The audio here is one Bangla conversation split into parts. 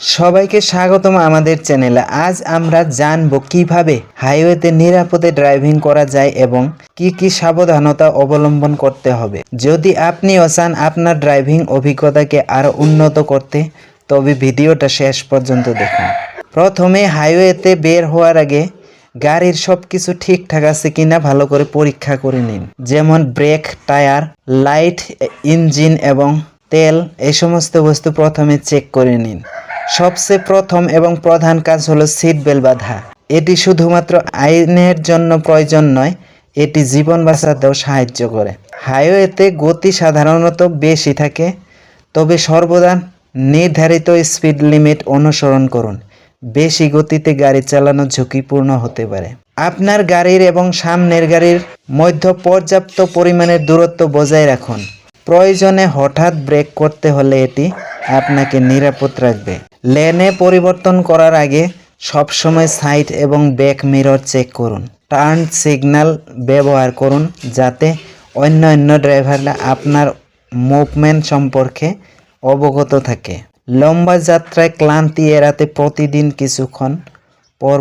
সবাইকে স্বাগতম আমাদের চ্যানেলে। আজ আমরা জানব কিভাবে হাইওয়েতে নিরাপদে ড্রাইভিং করা যায় এবং কি কি সাবধানতা অবলম্বন করতে হবে। যদি আপনিও চান আপনার ড্রাইভিং অভিজ্ঞতাকে আরও উন্নত করতে, তবে ভিডিওটা শেষ পর্যন্ত দেখুন। প্রথমে হাইওয়েতে বের হওয়ার আগে গাড়ির সব কিছু ঠিকঠাক আছে কিনা ভালো করে পরীক্ষা করে নিন। যেমন ব্রেক, টায়ার, লাইট, ইঞ্জিন এবং তেল, এই সমস্ত বস্তু প্রথমে চেক করে নিন। সবচেয়ে প্রথম এবং প্রধান কাজ হলো সিট বেল্ট বাঁধা। এটি শুধুমাত্র আইনের জন্য প্রয়োজন নয়, এটি জীবন বাঁচাতেও সাহায্য করে। হাইওয়েতে গতি সাধারণত বেশি থাকে, তবে সর্বদা নির্ধারিত স্পিড লিমিট অনুসরণ করুন। বেশি গতিতে গাড়ি চালানো ঝুঁকিপূর্ণ হতে পারে। আপনার গাড়ির এবং সামনের গাড়ির মধ্যে পর্যাপ্ত পরিমাণের দূরত্ব বজায় রাখুন। প্রয়োজনে হঠাৎ ব্রেক করতে হলে এটি আপনাকে নিরাপদ রাখবে। লেনে পরিবর্তন করার আগে সবসময় সাইড এবং ব্যাক মিরর চেক করুন। টার্ন সিগন্যাল ব্যবহার করুন যাতে অন্য ড্রাইভাররা আপনার মুভমেন্ট সম্পর্কে অবগত থাকে। লম্বা যাত্রায় ক্লান্তি এড়াতে প্রতিদিন কিছুক্ষণ পর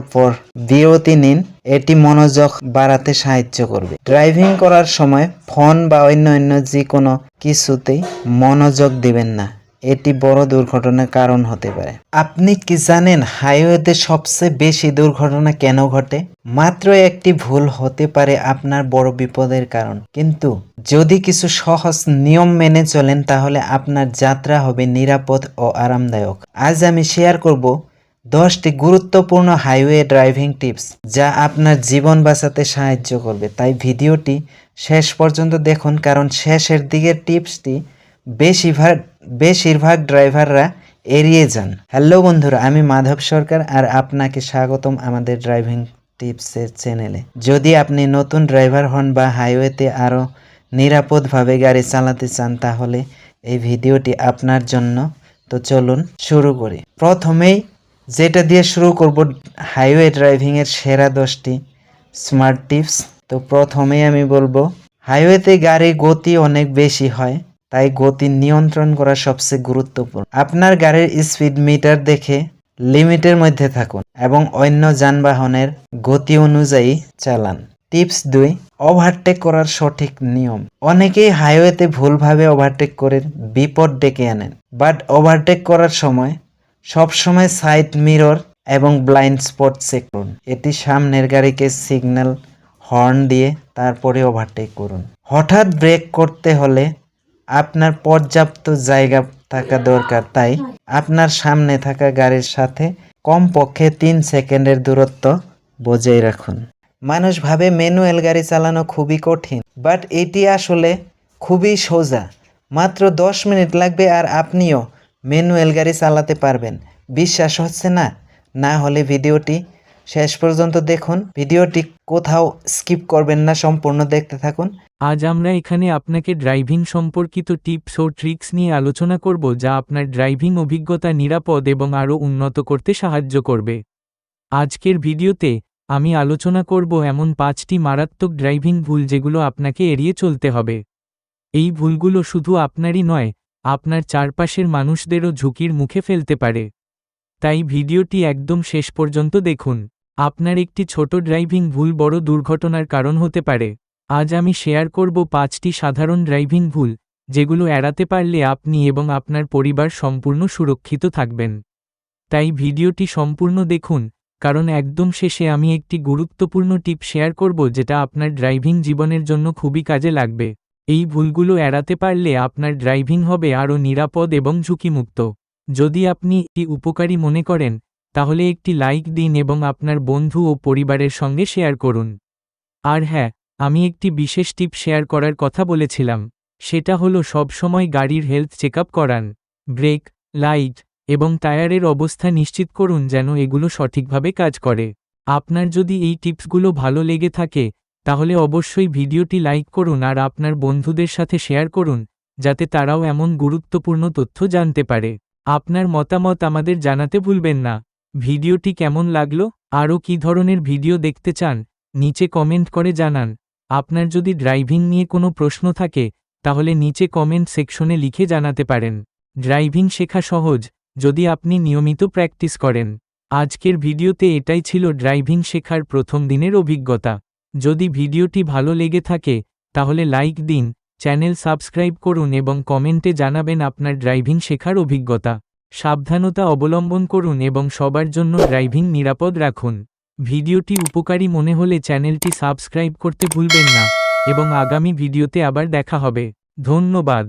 বিরতি নিন, এটি মনোযোগ বাড়াতে সাহায্য করবে। ড্রাইভিং করার সময় ফোন বা অন্য যে কোনো কিছুতেই মনোযোগ দিবেন না, এটি বড় দুর্ঘটনার কারণ হতে পারে। আপনি কি জানেন হাইওয়েতে সবচেয়ে বেশি দুর্ঘটনা কেন ঘটে? মাত্র একটি ভুল হতে পারে আপনার বড় বিপদের কারণ। কিন্তু যদি কিছু সহজ নিয়ম মেনে চলেন তাহলে আপনার যাত্রা হবে নিরাপদ ও আরামদায়ক। আজ আমি শেয়ার করব 10টি গুরুত্বপূর্ণ হাইওয়ে ড্রাইভিং টিপস যা আপনার জীবন বাঁচাতে সাহায্য করবে। তাই ভিডিওটি শেষ পর্যন্ত দেখুন, কারণ শেষের দিকের টিপসটি বেশিরভাগ ড্রাইভাররা এড়িয়ে যান। হ্যালো বন্ধুরা, আমি মাধব সরকার আর আপনাকে স্বাগতম আমাদের ড্রাইভিং টিপসের চ্যানেলে। যদি আপনি নতুন ড্রাইভার হন বা হাইওয়েতে আরও নিরাপদভাবে গাড়ি চালাতে চান তাহলে এই ভিডিওটি আপনার জন্য। তো চলুন শুরু করি। প্রথমেই যেটা দিয়ে শুরু করব, হাইওয়ে ড্রাইভিংয়ের সেরা 10টি স্মার্ট টিপস। তো প্রথমেই আমি বলবো, হাইওয়েতে গাড়ির গতি অনেক বেশি হয়, তাই গতি নিয়ন্ত্রণ করা সবচেয়ে গুরুত্বপূর্ণ। আপনার গাড়ির স্পিড মিটার দেখে লিমিটের মধ্যে থাকুন এবং অন্য যানবাহনের গতি অনুযায়ী চালান। টিপস 2, ওভারটেক করার সঠিক নিয়ম। অনেকেই হাইওয়েতে ভুলভাবে ওভারটেক করে বিপদ ডেকে আনেন। বাট ওভারটেক করার সময় সবসময় সাইড মিরর এবং ব্লাইন্ড স্পট চেক করুন। এটি সামনের গাড়িকে সিগন্যাল হর্ন দিয়ে তারপরে ওভারটেক করুন। হঠাৎ ব্রেক করতে হলে আপনার পর্যাপ্ত জায়গা থাকা দরকার, তাই আপনার সামনে থাকা গাড়ির সাথে কমপক্ষে 3 সেকেন্ডের দূরত্ব বজায় রাখুন। মানুষ ভাবে ম্যানুয়াল গাড়ি চালানো খুবই কঠিন, বাট এটি আসলে খুবই সোজা। মাত্র 10 মিনিট লাগবে আর আপনিও ম্যানুয়াল গাড়ি চালাতে পারবেন। বিশ্বাস হচ্ছে না? না হলে ভিডিওটি শেষ পর্যন্ত দেখুন। ভিডিওটি কোথাও স্কিপ করবেন না, সম্পূর্ণ দেখতে থাকুন। আজ আমরা এখানে আপনাকে ড্রাইভিং সম্পর্কিত টিপস ও ট্রিক্স নিয়ে আলোচনা করব যা আপনার ড্রাইভিং অভিজ্ঞতা নিরাপদ এবং আরও উন্নত করতে সাহায্য করবে। আজকের ভিডিওতে আমি আলোচনা করব এমন 5টি মারাত্মক ড্রাইভিং ভুল যেগুলো আপনাকে এড়িয়ে চলতে হবে। এই ভুলগুলো শুধু আপনারই নয়, আপনার চারপাশের মানুষদেরও ঝুঁকির মুখে ফেলতে পারে। তাই ভিডিওটি একদম শেষ পর্যন্ত দেখুন। আপনার একটি ছোট ড্রাইভিং ভুল বড় দুর্ঘটনার কারণ হতে পারে। আজ আমি শেয়ার করব 5টি সাধারণ ড্রাইভিং ভুল যেগুলো এড়াতে পারলে আপনি এবং আপনার পরিবার সম্পূর্ণ সুরক্ষিত থাকবেন। তাই ভিডিওটি সম্পূর্ণ দেখুন, কারণ একদম শেষে আমি একটি গুরুত্বপূর্ণ টিপ শেয়ার করব যেটা আপনার ড্রাইভিং জীবনের জন্য খুবই কাজে লাগবে। এই ভুলগুলো এড়াতে পারলে আপনার ড্রাইভিং হবে আরও নিরাপদ এবং ঝুঁকিমুক্ত। যদি আপনি এটি উপকারী মনে করেন তাহলে একটি লাইক দিন এবং আপনার বন্ধু ও পরিবারের সঙ্গে শেয়ার করুন। আর হ্যাঁ, আমি একটি বিশেষ টিপ শেয়ার করার কথা বলেছিলাম, সেটা হলো সবসময় গাড়ির হেলথ চেকআপ করান। ব্রেক, লাইট এবং টায়ারের অবস্থা নিশ্চিত করুন যেন এগুলো সঠিকভাবে কাজ করে। আপনার যদি এই টিপসগুলো ভালো লেগে থাকে তাহলে অবশ্যই ভিডিওটি লাইক করুন আর আপনার বন্ধুদের সাথে শেয়ার করুন যাতে তারাও এমন গুরুত্বপূর্ণ তথ্য জানতে পারে। আপনার মতামত আমাদের জানাতে ভুলবেন না। ভিডিওটি কেমন লাগলো, আরও কী ধরনের ভিডিও দেখতে চান নিচে কমেন্ট করে জানান। আপনার যদি ড্রাইভিং নিয়ে কোনো প্রশ্ন থাকে তাহলে নিচে কমেন্ট সেকশনে লিখে জানাতে পারেন। ড্রাইভিং শেখা সহজ, যদি আপনি নিয়মিত প্র্যাকটিস করেন। আজকের ভিডিওতে এটাই ছিল ড্রাইভিং শেখার প্রথম দিনের অভিজ্ঞতা। যদি ভিডিওটি ভালো লেগে থাকে তাহলে লাইক দিন, চ্যানেল সাবস্ক্রাইব করুন এবং কমেন্টে জানাবেন আপনার ড্রাইভিং শেখার অভিজ্ঞতা। সাবধানতা অবলম্বন করুন এবং সবার জন্য ড্রাইভিং নিরাপদ রাখুন। ভিডিওটি উপকারী মনে হলে চ্যানেলটি সাবস্ক্রাইব করতে ভুলবেন না এবং আগামী ভিডিওতে আবার দেখা হবে। ধন্যবাদ।